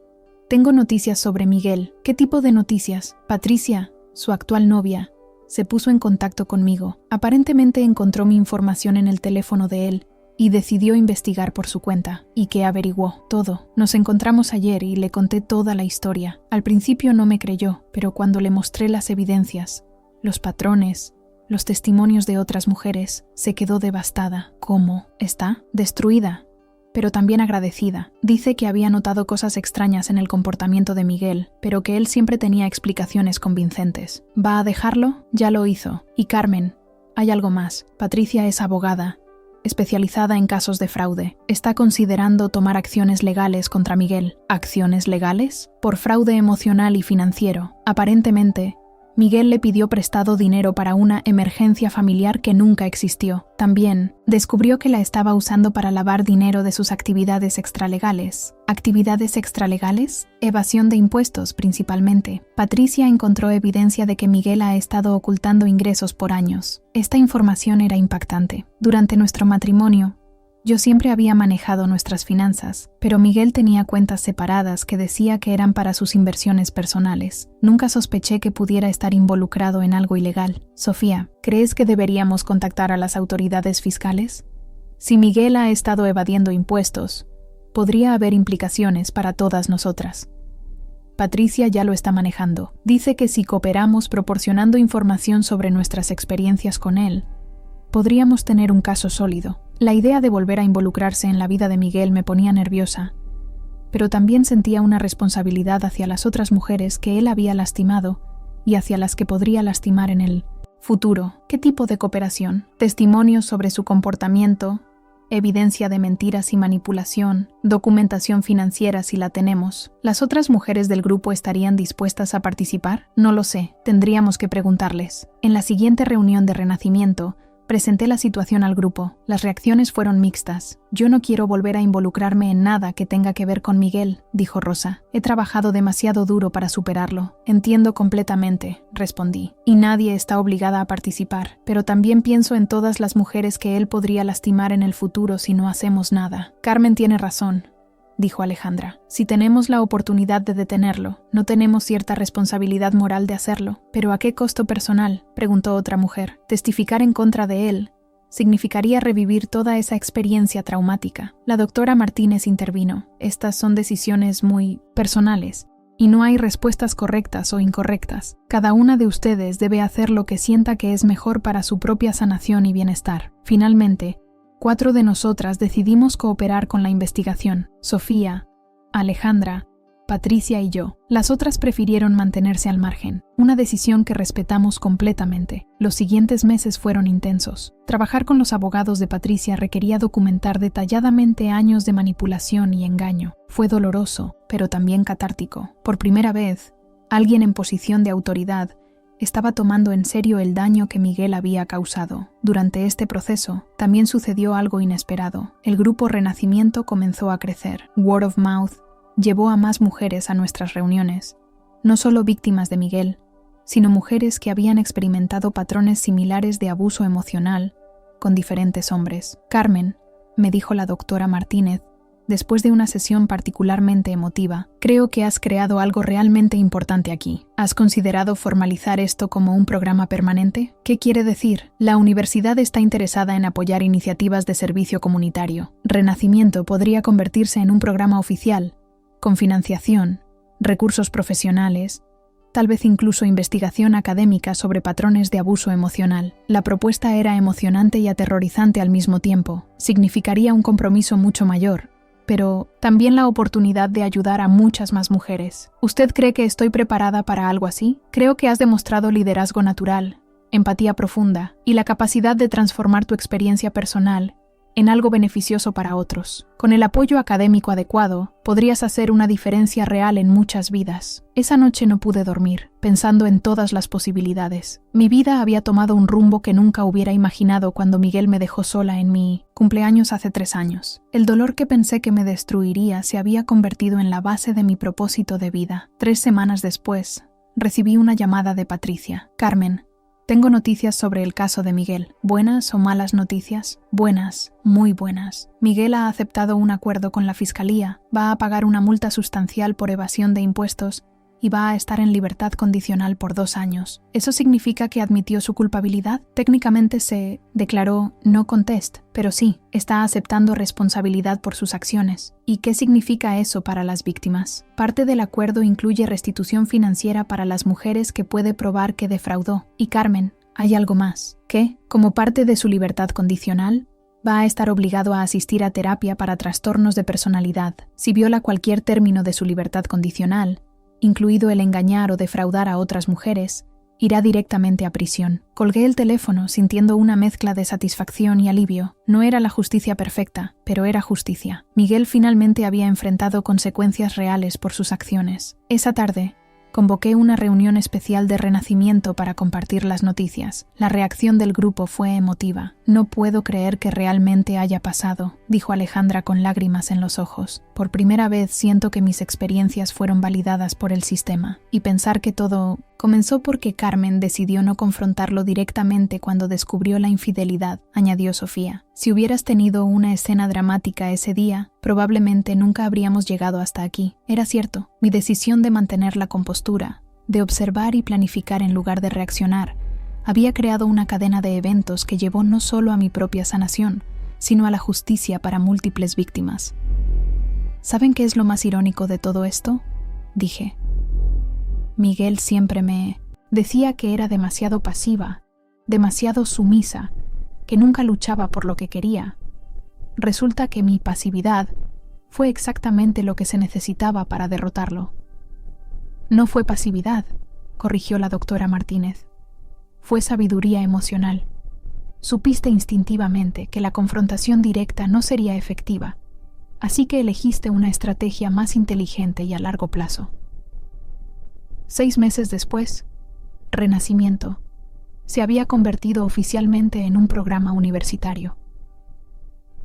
tengo noticias sobre Miguel. ¿Qué tipo de noticias? Patricia, su actual novia, se puso en contacto conmigo. Aparentemente encontró mi información en el teléfono de él y decidió investigar por su cuenta. ¿Y qué averiguó? Todo. Nos encontramos ayer y le conté toda la historia. Al principio no me creyó, pero cuando le mostré las evidencias, los patrones, los testimonios de otras mujeres, se quedó devastada. ¿Cómo? ¿Está? Destruida, pero también agradecida. Dice que había notado cosas extrañas en el comportamiento de Miguel, pero que él siempre tenía explicaciones convincentes. ¿Va a dejarlo? Ya lo hizo. Y Carmen, hay algo más. Patricia es abogada, especializada en casos de fraude. Está considerando tomar acciones legales contra Miguel. ¿Acciones legales? Por fraude emocional y financiero. Aparentemente, Miguel le pidió prestado dinero para una emergencia familiar que nunca existió. También descubrió que la estaba usando para lavar dinero de sus actividades extralegales. ¿Actividades extralegales? Evasión de impuestos, principalmente. Patricia encontró evidencia de que Miguel ha estado ocultando ingresos por años. Esta información era impactante. Durante nuestro matrimonio, yo siempre había manejado nuestras finanzas, pero Miguel tenía cuentas separadas que decía que eran para sus inversiones personales. Nunca sospeché que pudiera estar involucrado en algo ilegal. Sofía, ¿crees que deberíamos contactar a las autoridades fiscales? Si Miguel ha estado evadiendo impuestos, podría haber implicaciones para todas nosotras. Patricia ya lo está manejando. Dice que si cooperamos proporcionando información sobre nuestras experiencias con él, podríamos tener un caso sólido. La idea de volver a involucrarse en la vida de Miguel me ponía nerviosa, pero también sentía una responsabilidad hacia las otras mujeres que él había lastimado y hacia las que podría lastimar en el futuro. ¿Qué tipo de cooperación? Testimonios sobre su comportamiento, evidencia de mentiras y manipulación, documentación financiera si la tenemos. ¿Las otras mujeres del grupo estarían dispuestas a participar? No lo sé, tendríamos que preguntarles. En la siguiente reunión de renacimiento, presenté la situación al grupo. Las reacciones fueron mixtas. Yo no quiero volver a involucrarme en nada que tenga que ver con Miguel, dijo Rosa. He trabajado demasiado duro para superarlo. Entiendo completamente, respondí. Y nadie está obligada a participar. Pero también pienso en todas las mujeres que él podría lastimar en el futuro si no hacemos nada. Carmen tiene razón, dijo Alejandra. Si tenemos la oportunidad de detenerlo, ¿no tenemos cierta responsabilidad moral de hacerlo? ¿Pero a qué costo personal?, preguntó otra mujer. Testificar en contra de él Significaría revivir toda esa experiencia traumática. La doctora Martínez intervino. Estas son decisiones muy personales, y no hay respuestas correctas o incorrectas. Cada una de ustedes debe hacer lo que sienta que es mejor para su propia sanación y bienestar. Finalmente, 4 de nosotras decidimos cooperar con la investigación: Sofía, Alejandra, Patricia y yo. Las otras prefirieron mantenerse al margen, una decisión que respetamos completamente. Los siguientes meses fueron intensos. Trabajar con los abogados de Patricia requería documentar detalladamente años de manipulación y engaño. Fue doloroso, pero también catártico. Por primera vez, alguien en posición de autoridad estaba tomando en serio el daño que Miguel había causado. Durante este proceso, también sucedió algo inesperado. El grupo Renacimiento comenzó a crecer. Word of mouth llevó a más mujeres a nuestras reuniones, no solo víctimas de Miguel, sino mujeres que habían experimentado patrones similares de abuso emocional con diferentes hombres. Carmen, me dijo la doctora Martínez, después de una sesión particularmente emotiva, creo que has creado algo realmente importante aquí. ¿Has considerado formalizar esto como un programa permanente? ¿Qué quiere decir? La universidad está interesada en apoyar iniciativas de servicio comunitario. Renacimiento podría convertirse en un programa oficial, con financiación, recursos profesionales, tal vez incluso investigación académica sobre patrones de abuso emocional. La propuesta era emocionante y aterrorizante al mismo tiempo. Significaría un compromiso mucho mayor, pero también la oportunidad de ayudar a muchas más mujeres. ¿Usted cree que estoy preparada para algo así? Creo que has demostrado liderazgo natural, empatía profunda y la capacidad de transformar tu experiencia personal en algo beneficioso para otros. Con el apoyo académico adecuado, podrías hacer una diferencia real en muchas vidas. Esa noche no pude dormir, pensando en todas las posibilidades. Mi vida había tomado un rumbo que nunca hubiera imaginado cuando Miguel me dejó sola en mi cumpleaños hace 3 años. El dolor que pensé que me destruiría se había convertido en la base de mi propósito de vida. 3 semanas después, recibí una llamada de Patricia. Carmen, tengo noticias sobre el caso de Miguel. ¿Buenas o malas noticias? Buenas, muy buenas. Miguel ha aceptado un acuerdo con la Fiscalía, va a pagar una multa sustancial por evasión de impuestos y va a estar en libertad condicional por 2 años. ¿Eso significa que admitió su culpabilidad? Técnicamente se declaró no contest, pero sí, está aceptando responsabilidad por sus acciones. ¿Y qué significa eso para las víctimas? Parte del acuerdo incluye restitución financiera para las mujeres que puede probar que defraudó. Y Carmen, hay algo más. ¿Qué? Como parte de su libertad condicional, va a estar obligado a asistir a terapia para trastornos de personalidad. Si viola cualquier término de su libertad condicional, incluido el engañar o defraudar a otras mujeres, irá directamente a prisión. Colgué el teléfono sintiendo una mezcla de satisfacción y alivio. No era la justicia perfecta, pero era justicia. Miguel finalmente había enfrentado consecuencias reales por sus acciones. Esa tarde, convoqué una reunión especial de Renacimiento para compartir las noticias. La reacción del grupo fue emotiva. No puedo creer que realmente haya pasado, dijo Alejandra con lágrimas en los ojos. Por primera vez siento que mis experiencias fueron validadas por el sistema. Y pensar que todo comenzó porque Carmen decidió no confrontarlo directamente cuando descubrió la infidelidad, añadió Sofía. Si hubieras tenido una escena dramática ese día, probablemente nunca habríamos llegado hasta aquí. Era cierto, mi decisión de mantener la compostura, de observar y planificar en lugar de reaccionar, había creado una cadena de eventos que llevó no solo a mi propia sanación, sino a la justicia para múltiples víctimas. ¿Saben qué es lo más irónico de todo esto? Dije. Miguel siempre me decía que era demasiado pasiva, demasiado sumisa, que nunca luchaba por lo que quería. Resulta que mi pasividad fue exactamente lo que se necesitaba para derrotarlo. No fue pasividad, corrigió la doctora Martínez. Fue sabiduría emocional. Supiste instintivamente que la confrontación directa no sería efectiva, así que elegiste una estrategia más inteligente y a largo plazo. 6 meses después, Renacimiento se había convertido oficialmente en un programa universitario.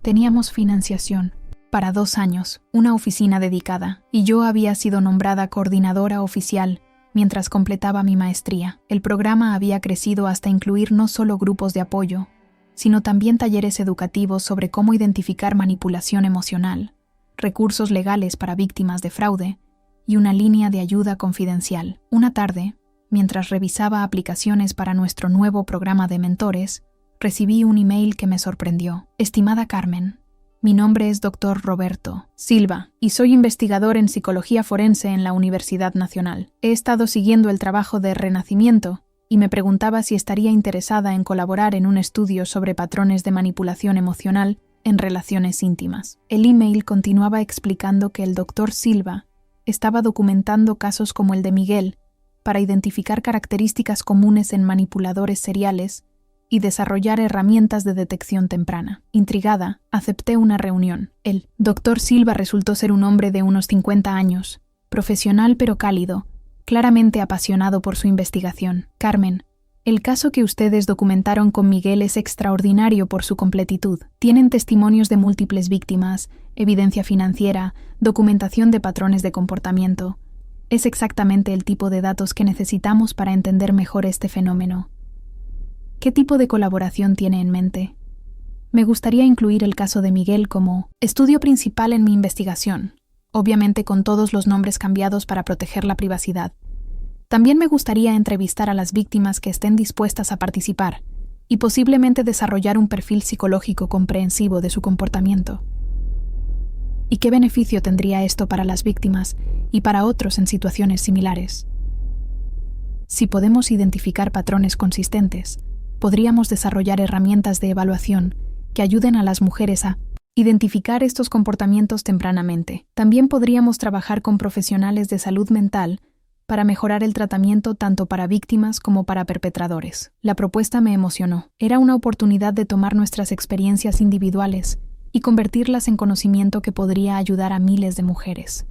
Teníamos financiación para 2 años, una oficina dedicada, y yo había sido nombrada coordinadora oficial mientras completaba mi maestría. El programa había crecido hasta incluir no solo grupos de apoyo, sino también talleres educativos sobre cómo identificar manipulación emocional, recursos legales para víctimas de fraude y una línea de ayuda confidencial. Una tarde, mientras revisaba aplicaciones para nuestro nuevo programa de mentores, recibí un email que me sorprendió. Estimada Carmen, mi nombre es Dr. Roberto Silva y soy investigador en psicología forense en la Universidad Nacional. He estado siguiendo el trabajo de Renacimiento y me preguntaba si estaría interesada en colaborar en un estudio sobre patrones de manipulación emocional en relaciones íntimas. El email continuaba explicando que el Dr. Silva estaba documentando casos como el de Miguel para identificar características comunes en manipuladores seriales y desarrollar herramientas de detección temprana. Intrigada, acepté una reunión. El Dr. Silva resultó ser un hombre de unos 50 años, profesional pero cálido, claramente apasionado por su investigación. Carmen, el caso que ustedes documentaron con Miguel es extraordinario por su completitud. Tienen testimonios de múltiples víctimas, evidencia financiera, documentación de patrones de comportamiento. Es exactamente el tipo de datos que necesitamos para entender mejor este fenómeno. ¿Qué tipo de colaboración tiene en mente? Me gustaría incluir el caso de Miguel como estudio principal en mi investigación, obviamente con todos los nombres cambiados para proteger la privacidad. También me gustaría entrevistar a las víctimas que estén dispuestas a participar y posiblemente desarrollar un perfil psicológico comprensivo de su comportamiento. ¿Y qué beneficio tendría esto para las víctimas y para otros en situaciones similares? Si podemos identificar patrones consistentes, podríamos desarrollar herramientas de evaluación que ayuden a las mujeres a identificar estos comportamientos tempranamente. También podríamos trabajar con profesionales de salud mental para mejorar el tratamiento tanto para víctimas como para perpetradores. La propuesta me emocionó. Era una oportunidad de tomar nuestras experiencias individuales y convertirlas en conocimiento que podría ayudar a miles de mujeres.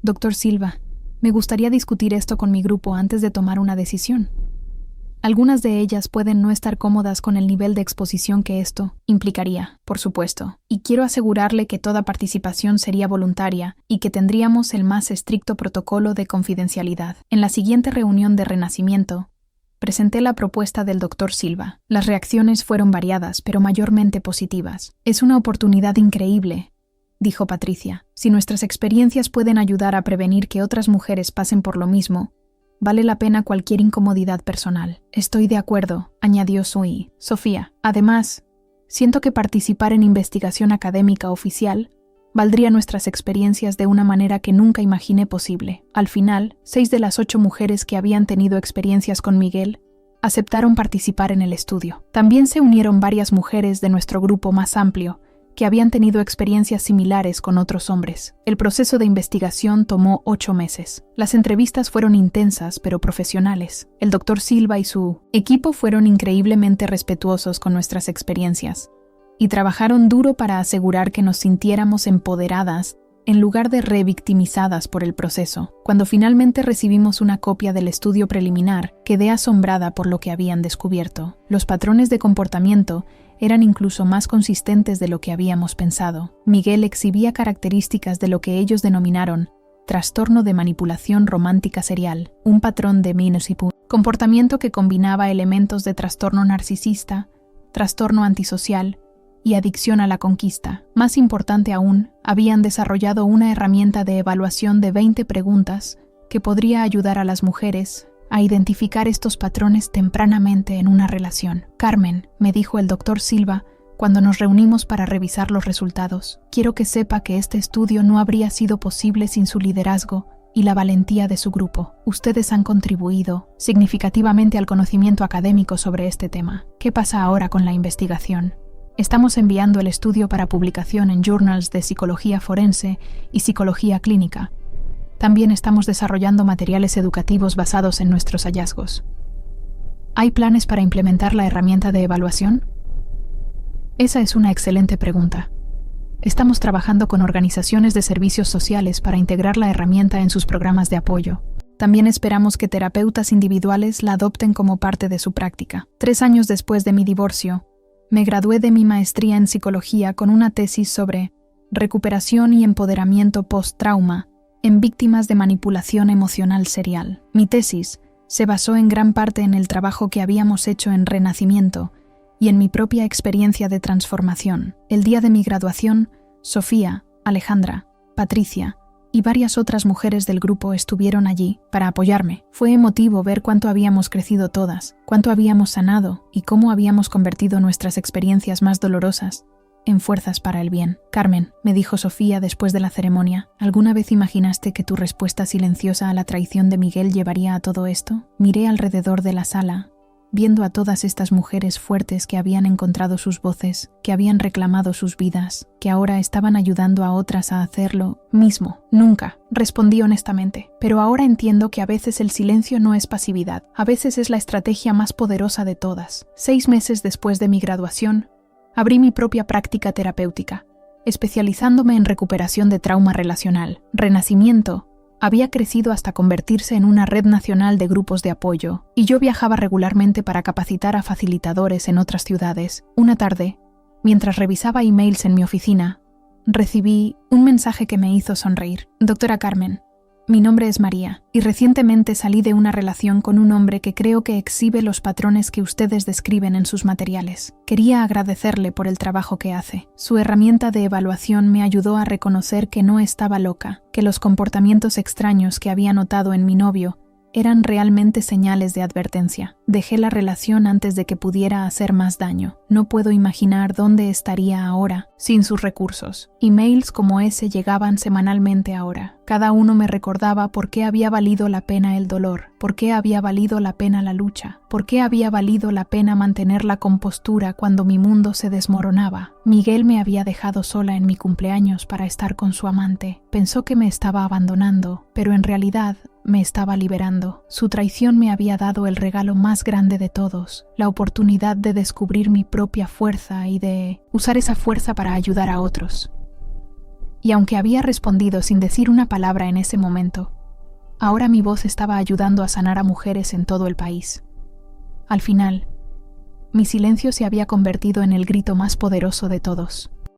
Dr. Silva, me gustaría discutir esto con mi grupo antes de tomar una decisión. Algunas de ellas pueden no estar cómodas con el nivel de exposición que esto implicaría, por supuesto, y quiero asegurarle que toda participación sería voluntaria y que tendríamos el más estricto protocolo de confidencialidad. En la siguiente reunión de Renacimiento, presenté la propuesta del Dr. Silva. Las reacciones fueron variadas, pero mayormente positivas. Es una oportunidad increíble, dijo Patricia. Si nuestras experiencias pueden ayudar a prevenir que otras mujeres pasen por lo mismo, vale la pena cualquier incomodidad personal. Estoy de acuerdo, añadió Sofía. Además, siento que participar en investigación académica oficial valdría nuestras experiencias de una manera que nunca imaginé posible. Al final, 6 de las 8 mujeres que habían tenido experiencias con Miguel aceptaron participar en el estudio. También se unieron varias mujeres de nuestro grupo más amplio que habían tenido experiencias similares con otros hombres. El proceso de investigación tomó 8 meses. Las entrevistas fueron intensas pero profesionales. El Dr. Silva y su equipo fueron increíblemente respetuosos con nuestras experiencias y trabajaron duro para asegurar que nos sintiéramos empoderadas en lugar de revictimizadas por el proceso. Cuando finalmente recibimos una copia del estudio preliminar, quedé asombrada por lo que habían descubierto. Los patrones de comportamiento eran incluso más consistentes de lo que habíamos pensado. Miguel exhibía características de lo que ellos denominaron trastorno de manipulación romántica serial, un patrón de comportamiento que combinaba elementos de trastorno narcisista, trastorno antisocial y adicción a la conquista. Más importante aún, habían desarrollado una herramienta de evaluación de 20 preguntas que podría ayudar a las mujeres a identificar estos patrones tempranamente en una relación. Carmen, me dijo el Dr. Silva cuando nos reunimos para revisar los resultados, quiero que sepa que este estudio no habría sido posible sin su liderazgo y la valentía de su grupo. Ustedes han contribuido significativamente al conocimiento académico sobre este tema. ¿Qué pasa ahora con la investigación? Estamos enviando el estudio para publicación en journals de psicología forense y psicología clínica. También estamos desarrollando materiales educativos basados en nuestros hallazgos. ¿Hay planes para implementar la herramienta de evaluación? Esa es una excelente pregunta. Estamos trabajando con organizaciones de servicios sociales para integrar la herramienta en sus programas de apoyo. También esperamos que terapeutas individuales la adopten como parte de su práctica. 3 años después de mi divorcio, me gradué de mi maestría en psicología con una tesis sobre recuperación y empoderamiento post-trauma en víctimas de manipulación emocional serial. Mi tesis se basó en gran parte en el trabajo que habíamos hecho en Renacimiento y en mi propia experiencia de transformación. El día de mi graduación, Sofía, Alejandra, Patricia y varias otras mujeres del grupo estuvieron allí para apoyarme. Fue emotivo ver cuánto habíamos crecido todas, cuánto habíamos sanado y cómo habíamos convertido nuestras experiencias más dolorosas en fuerzas para el bien. Carmen, me dijo Sofía después de la ceremonia, ¿alguna vez imaginaste que tu respuesta silenciosa a la traición de Miguel llevaría a todo esto? Miré alrededor de la sala, viendo a todas estas mujeres fuertes que habían encontrado sus voces, que habían reclamado sus vidas, que ahora estaban ayudando a otras a hacerlo mismo. Nunca, respondí honestamente, pero ahora entiendo que a veces el silencio no es pasividad, a veces es la estrategia más poderosa de todas. 6 meses después de mi graduación, abrí mi propia práctica terapéutica, especializándome en recuperación de trauma relacional. Renacimiento había crecido hasta convertirse en una red nacional de grupos de apoyo, y yo viajaba regularmente para capacitar a facilitadores en otras ciudades. Una tarde, mientras revisaba emails en mi oficina, recibí un mensaje que me hizo sonreír. Doctora Carmen, mi nombre es María, y recientemente salí de una relación con un hombre que creo que exhibe los patrones que ustedes describen en sus materiales. Quería agradecerle por el trabajo que hace. Su herramienta de evaluación me ayudó a reconocer que no estaba loca, que los comportamientos extraños que había notado en mi novio eran realmente señales de advertencia. Dejé la relación antes de que pudiera hacer más daño. No puedo imaginar dónde estaría ahora sin sus recursos. Emails como ese llegaban semanalmente ahora. Cada uno me recordaba por qué había valido la pena el dolor, por qué había valido la pena la lucha, por qué había valido la pena mantener la compostura cuando mi mundo se desmoronaba. Miguel me había dejado sola en mi cumpleaños para estar con su amante. Pensó que me estaba abandonando, pero en realidad me estaba liberando. Su traición me había dado el regalo más grande de todos, la oportunidad de descubrir mi propia fuerza y de usar esa fuerza para ayudar a otros. Y aunque había respondido sin decir una palabra en ese momento, ahora mi voz estaba ayudando a sanar a mujeres en todo el país. Al final, mi silencio se había convertido en el grito más poderoso de todos.